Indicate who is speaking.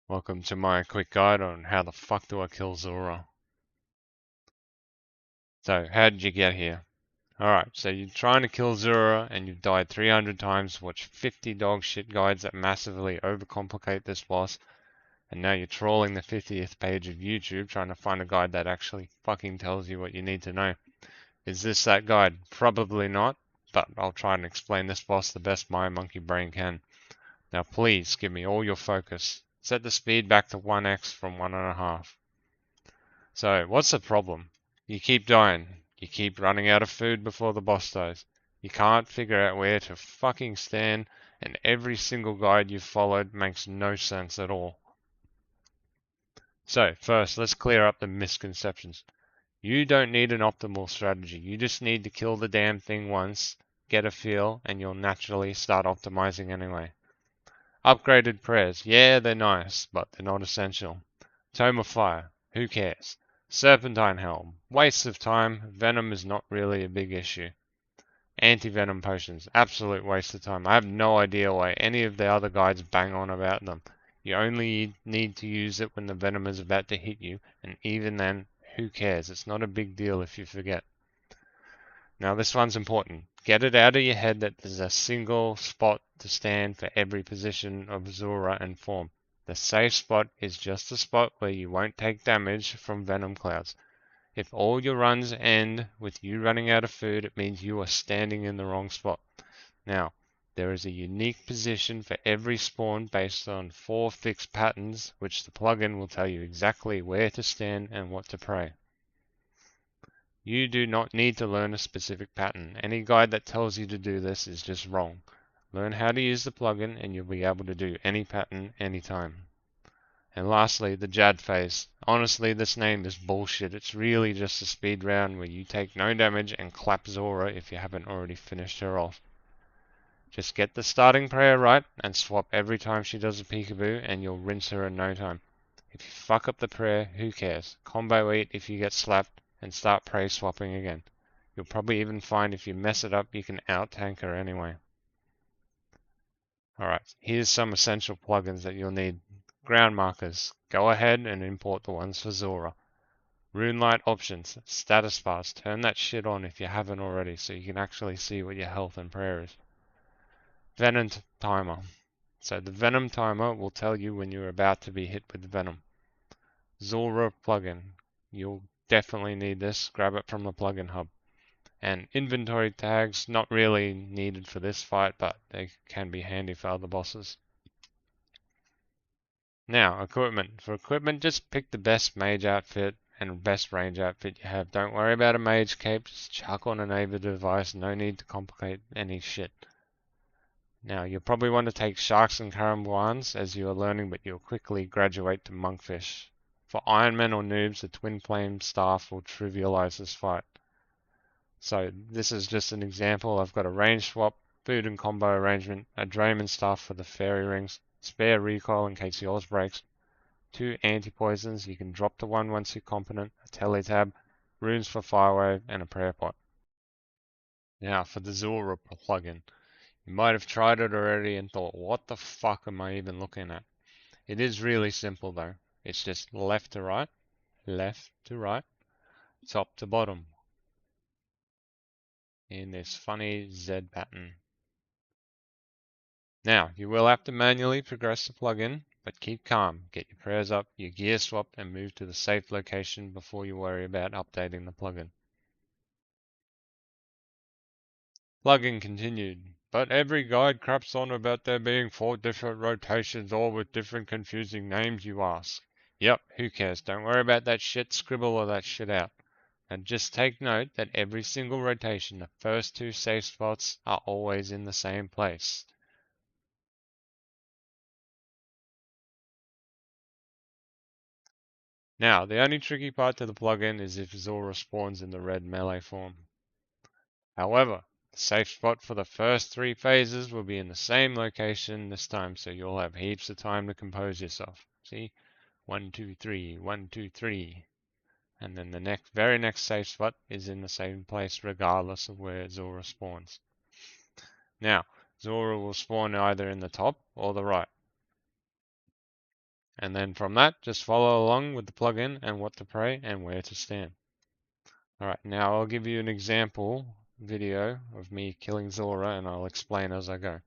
Speaker 1: Welcome to my quick guide on how the fuck do I kill Zulrah. So, how did you get here? Alright, so you're trying to kill Zulrah and you've died 300 times, watched 50 dog shit guides that massively overcomplicate this boss, and now you're trawling the 50th page of YouTube trying to find a guide that actually fucking tells you what you need to know. Is this that guide? Probably not, but I'll try and explain this boss the best my monkey brain can. Now please give me all your focus. Set the speed back to 1x from 1.5. So, what's the problem? You keep dying. You keep running out of food before the boss dies. You can't figure out where to fucking stand, and every single guide you've followed makes no sense at all. So, first, let's clear up the misconceptions. You don't need an optimal strategy. You just need to kill the damn thing once, get a feel, and you'll naturally start optimizing anyway. Upgraded prayers. Yeah, they're nice, but they're not essential. Tome of Fire. Who cares? Serpentine Helm. Waste of time. Venom is not really a big issue. Anti-venom potions. Absolute waste of time. I have no idea why any of the other guides bang on about them. You only need to use it when the venom is about to hit you, and even then, who cares? It's not a big deal if you forget. Now this one's important. Get it out of your head that there's a single spot to stand for every position of Zulrah and form. The safe spot is just a spot where you won't take damage from venom clouds. If all your runs end with you running out of food, it means you are standing in the wrong spot. Now, there is a unique position for every spawn based on 4 fixed patterns, which the plugin will tell you exactly where to stand and what to pray. You do not need to learn a specific pattern. Any guide that tells you to do this is just wrong. Learn how to use the plugin and you'll be able to do any pattern anytime. And lastly, the Jad phase. Honestly, this name is bullshit. It's really just a speed round where you take no damage and clap Zulrah if you haven't already finished her off. Just get the starting prayer right and swap every time she does a peekaboo and you'll rinse her in no time. If you fuck up the prayer, who cares? Combo eat if you get slapped and start prey swapping again. You'll probably even find if you mess it up you can out-tank her anyway. Alright, here's some essential plugins that you'll need. Ground markers. Go ahead and import the ones for Zulrah. Runelight options. Status bars. Turn that shit on if you haven't already so you can actually see what your health and prayer is. Venom timer. So the Venom timer will tell you when you're about to be hit with Venom. Zulrah plugin. You'll definitely need this. Grab it from the plugin hub. And inventory tags, not really needed for this fight, but they can be handy for other bosses. Now, equipment. For equipment, just pick the best mage outfit and best range outfit you have. Don't worry about a mage cape, just chuck on an Ava device, no need to complicate any shit. Now, you'll probably want to take sharks and karambuans as you are learning, but you'll quickly graduate to monkfish. For Ironmen or noobs, the twin flame staff will trivialize this fight. So this is just an example. I've got a range swap, food and combo arrangement, a Drayman staff for the fairy rings, spare recoil in case yours breaks, 2 anti-poisons, you can drop to 1 once you're competent, a teletab, runes for firewave, and a prayer pot. Now for the Zulrah plugin. You might have tried it already and thought, what the fuck am I even looking at? It is really simple though. It's just left to right, top to bottom, in this funny Z pattern. Now, you will have to manually progress the plugin, but keep calm, get your prayers up, your gear swapped, and move to the safe location before you worry about updating the plugin. Plugin continued. But every guide craps on about there being 4 different rotations, all with different confusing names, you ask. Yep, who cares? Don't worry about that shit, scribble all that shit out. And just take note that every single rotation, the first 2 safe spots are always in the same place. Now, the only tricky part to the plugin is if Zulrah spawns in the red melee form. However, the safe spot for the first 3 phases will be in the same location this time, so you'll have heaps of time to compose yourself. See? 1, 2, 3, 1, 2, 3. And then the very next safe spot is in the same place regardless of where Zulrah spawns. Now, Zulrah will spawn either in the top or the right. And then from that, just follow along with the plugin and what to pray and where to stand. Alright, now I'll give you an example video of me killing Zulrah and I'll explain as I go.